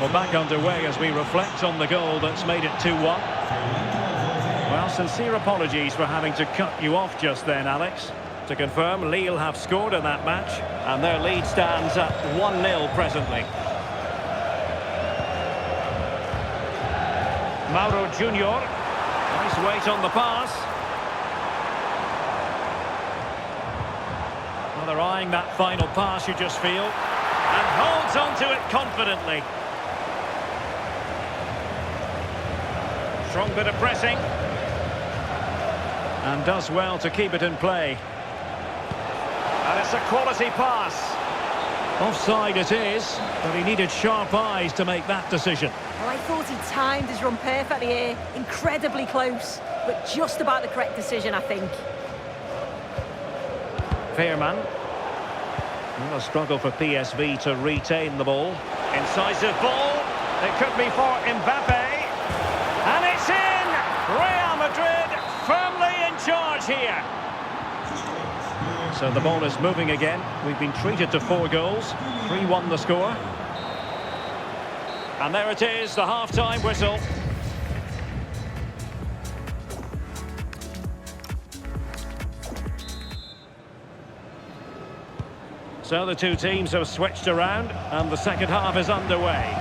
Well, back underway as we reflect on the goal that's made it 2-1. Well, sincere apologies for having to cut you off just then, Alex. To confirm, Lille have scored in that match, and their lead stands at 1-0 presently. Mauro Junior. Nice weight on the pass. Well, they're eyeing that final pass, you just feel. And holds on to it confidently. Strong bit of pressing. And does well to keep it in play. And it's a quality pass. Offside it is, but he needed sharp eyes to make that decision. Well, I thought he timed his run perfectly here. Incredibly close, but just about the correct decision, I think. Veerman. Well, a struggle for PSV to retain the ball. Incisive ball. It could be for Mbappe. And it's in! Real Madrid firmly in charge here. So the ball is moving again. We've been treated to 4 goals. 3-1 the score. And there it is, the half-time whistle. So the two teams have switched around, and the second half is underway.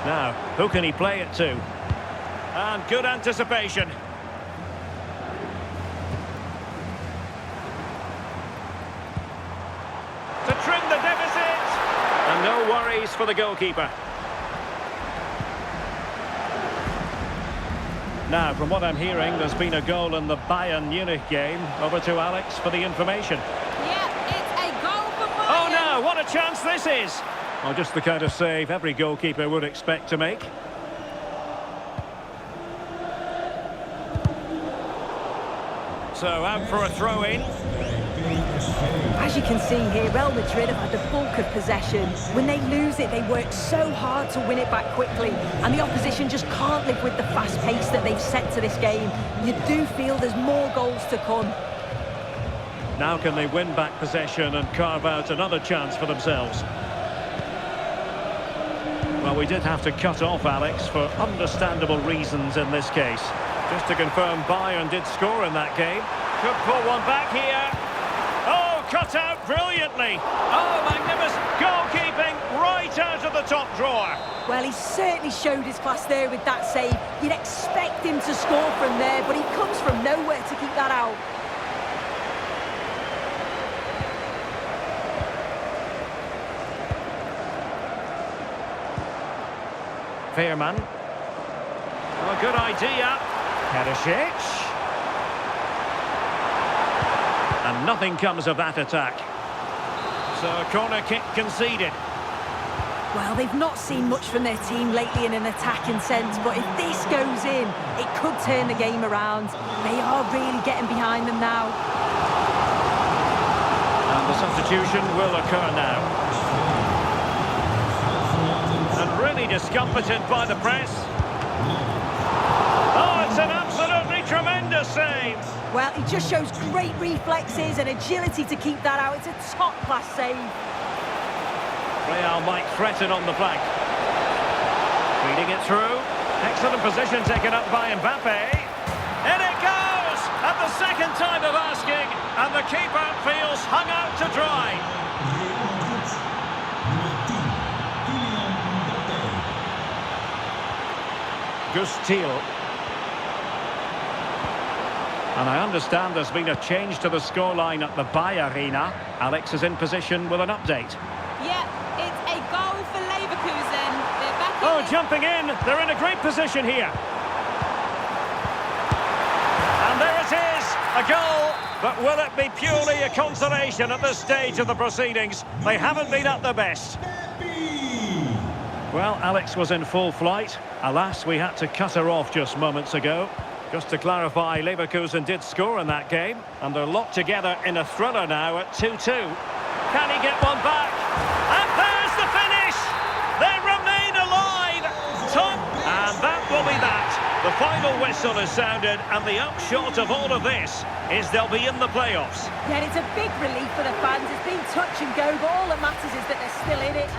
Now, who can he play it to? And good anticipation. To trim the deficit. And no worries for the goalkeeper. Now, from what I'm hearing, there's been a goal in the Bayern Munich game. Over to Alex for the information. Yeah, it's a goal for Bayern. Oh no, what a chance this is! Well, just the kind of save every goalkeeper would expect to make. So, out for a throw-in. As you can see here, Real Madrid have had the bulk of possession. When they lose it, they work so hard to win it back quickly, and the opposition just can't live with the fast pace that they've set to this game. You do feel there's more goals to come. Now can they win back possession and carve out another chance for themselves? Well, we did have to cut off Alex for understandable reasons in this case. Just to confirm, Bayern did score in that game. Could pull one back here. Oh, cut out brilliantly. Oh, magnificent goalkeeping right out of the top drawer. Well, he certainly showed his class there with that save. You'd expect him to score from there, but he comes from nowhere to keep that out. Veerman. Oh, good idea. Perisic. And nothing comes of that attack. So a corner kick conceded. Well, they've not seen much from their team lately in an attacking sense, but if this goes in, it could turn the game around. They are really getting behind them now. And the substitution will occur now. And really discomfited by the press. Oh, it's an absolutely tremendous save. Well, he just shows great reflexes and agility to keep that out. It's a top-class save. Real might threaten on the flank. Feeding it through. Excellent position taken up by Mbappe. In it goes! At the second time of asking, and the keeper feels hung out to dry. Gustil. And I understand there's been a change to the scoreline at the Bay Arena. Alex is in position with an update. Yeah, it's a goal for Leverkusen. They're back in. Oh, jumping in. They're in a great position here. And there it is, a goal. But will it be purely a consolation at this stage of the proceedings? They haven't been at their best. Well, Alex was in full flight. Alas, we had to cut her off just moments ago. Just to clarify, Leverkusen did score in that game, and they're locked together in a thriller now at 2-2. Can he get one back? And there's the finish! They remain alive! Top, and that will be that. The final whistle is sounded, and the upshot of all of this is they'll be in the playoffs. Yeah, and it's a big relief for the fans. It's been touch and go, but all that matters is that they're still in it.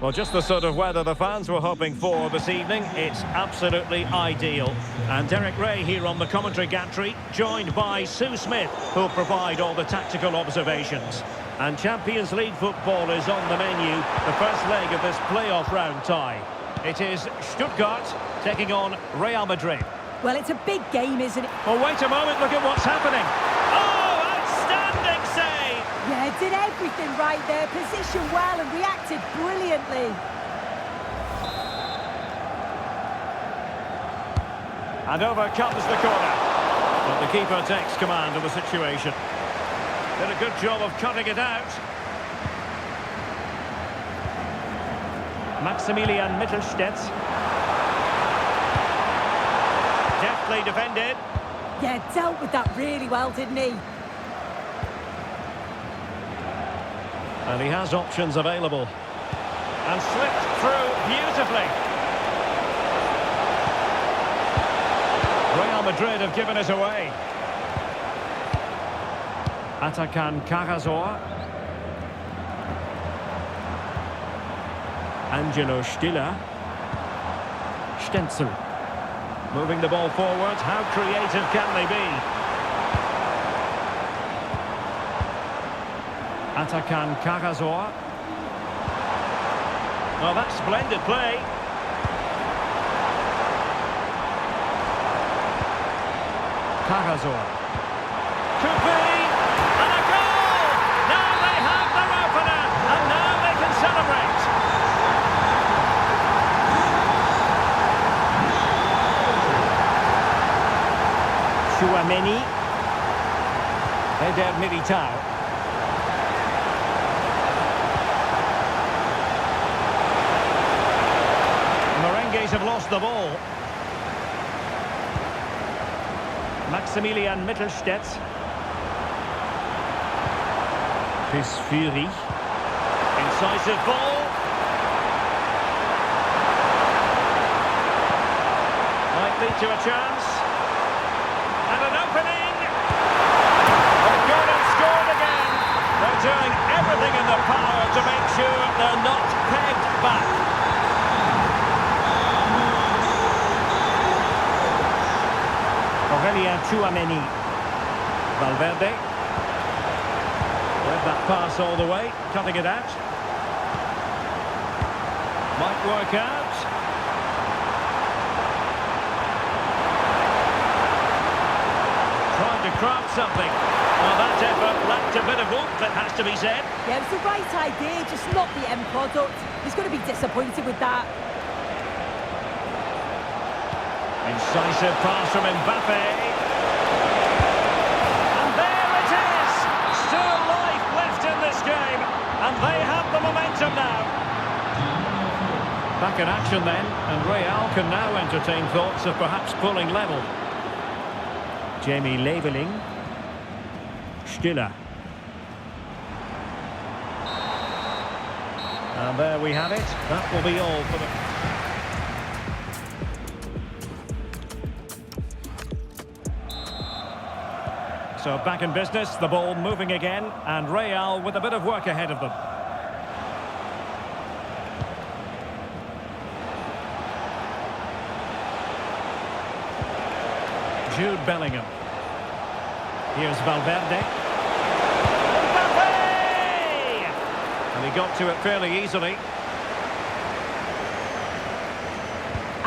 Well, just the sort of weather the fans were hoping for this evening. It's absolutely ideal. And Derek Ray here on the commentary gantry, joined by Sue Smith, who'll provide all the tactical observations. And Champions League football is on the menu, the first leg of this playoff round tie. It is Stuttgart taking on Real Madrid. Well, it's a big game, isn't it? Oh, wait a moment, look at what's happening. Oh, outstanding save! Yeah, did everything right there, positioned well and reacted brilliantly. And over comes the corner. But the keeper takes command of the situation. Did a good job of cutting it out. Maximilian Mittelstädt. Deftly defended. Yeah, dealt with that really well, didn't he? And he has options available. And slipped through beautifully. Real Madrid have given it away. Atakan Karasor. Angelo Stiller. Stenzel. Moving the ball forward. How creative can they be? Atakan Karasor. Oh, that's splendid play. Karasor. Could be! And a goal! Now they have their opener, and now they can celebrate. Tchouaméni. Eder Militao. Merengues have lost the ball. Maximilian Mittelstädt. Pisfiri. Incisive ball. Might lead to a chance. And an opening. They've gone and scored again. They're doing everything in their power to make sure they're not pegged back. Aurélien Tchouaméni. Valverde. Led that pass all the way, cutting it out. Might work out. Trying to craft something. Well, that effort lacked a bit of oomph, it has to be said. Yeah, it's the right idea, just not the end product. He's going to be disappointed with that. Incisive pass from Mbappe. And there it is! Still life left in this game, and they have the momentum now. Back in action then, and Real can now entertain thoughts of perhaps pulling level. Jamie Leveling. Stiller. And there we have it. That will be all for the... So back in business, the ball moving again, and Real with a bit of work ahead of them. Jude Bellingham. Here's Valverde. Mbappe! And he got to it fairly easily.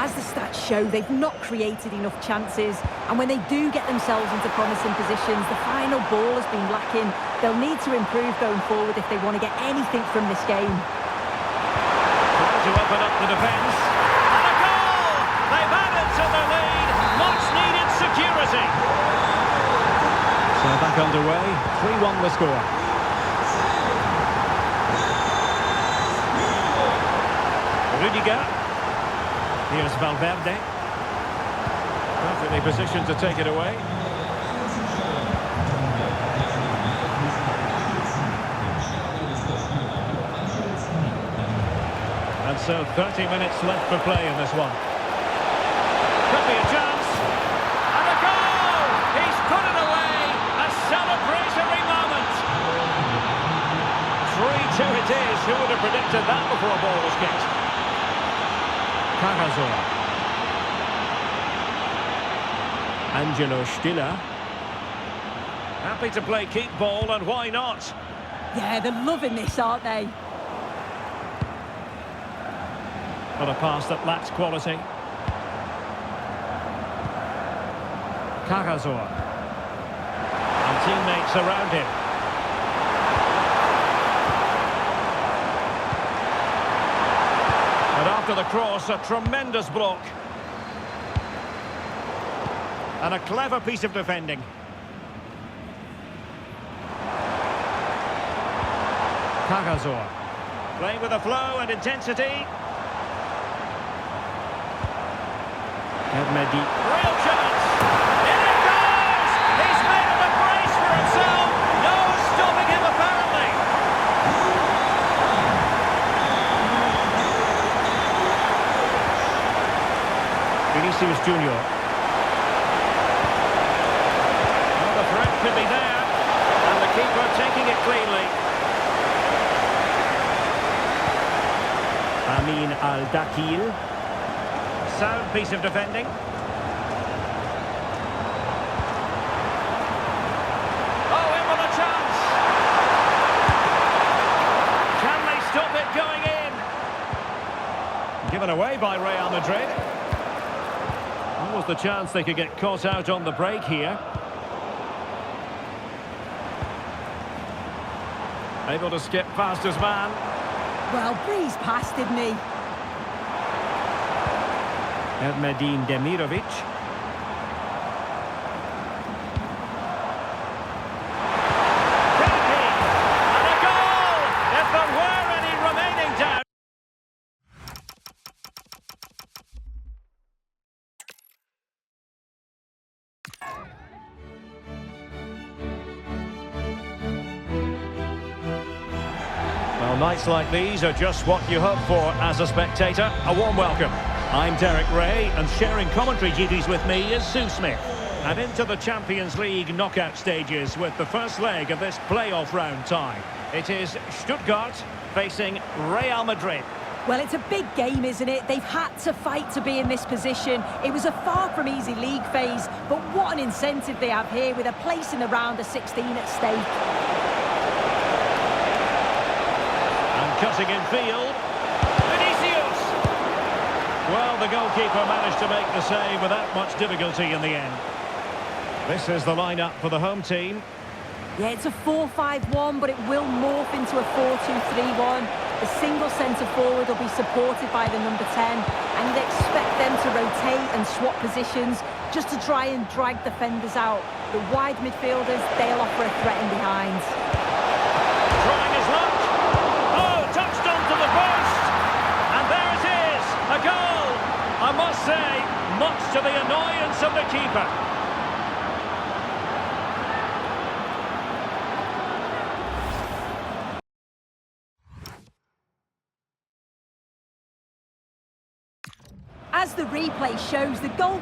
As the stats show, they've not created enough chances, and when they do get themselves into promising positions, the final ball has been lacking. They'll need to improve going forward if they want to get anything from this game. Trying to open up the defence. And a goal! They've added to the lead. Much needed security. So back underway. 3-1 the score. Rudiger. Here's Valverde. Perfectly positioned to take it away. And so 30 minutes left for play in this one. Could be a chance. And a goal! He's put it away. A celebratory moment. 3-2 it is. Who would have predicted that before a ball was kicked? Cagazor. Angelo Stiller. Happy to play keep ball, and why not? Yeah, they're loving this, aren't they? But a pass that lacks quality. Cagazor. And teammates around him. But after the cross, a tremendous block. And a clever piece of defending. Cagazor. Playing with a flow and intensity. Mehdi. Real chance! In it goes! He's made it a brace for himself! No stopping him, apparently! Vinicius Junior. Well, the threat could be there. And the keeper taking it cleanly. Amin Al-Dakil. Sound piece of defending. Oh, in with a chance! Can they stop it going in? Given away by Real Madrid. What was the chance they could get caught out on the break here? Able to skip past his man. Well, breezed past, didn't he? Ermedin Demirovic. Kaki! And a goal! If there were any remaining doubt. Well, nights like these are just what you hope for as a spectator. A warm welcome. I'm Derek Ray, and sharing commentary duties with me is Sue Smith. And into the Champions League knockout stages with the first leg of this playoff round tie. It is Stuttgart facing Real Madrid. Well, it's a big game, isn't it? They've had to fight to be in this position. It was a far from easy league phase, but what an incentive they have here with a place in the round of 16 at stake. And cutting in field, Vinicius! Well, the goalkeeper managed to make the save without much difficulty in the end. This is the lineup for the home team. Yeah, it's a 4-5-1, but it will morph into a 4-2-3-1. The single centre-forward will be supported by the number 10, and you'd expect them to rotate and swap positions just to try and drag defenders out. The wide midfielders, they'll offer a threat in behind. Trying his luck. Oh, touched onto the post. And there it is, a goal. I must say, much to the annoyance of the keeper. As the replay shows, the goal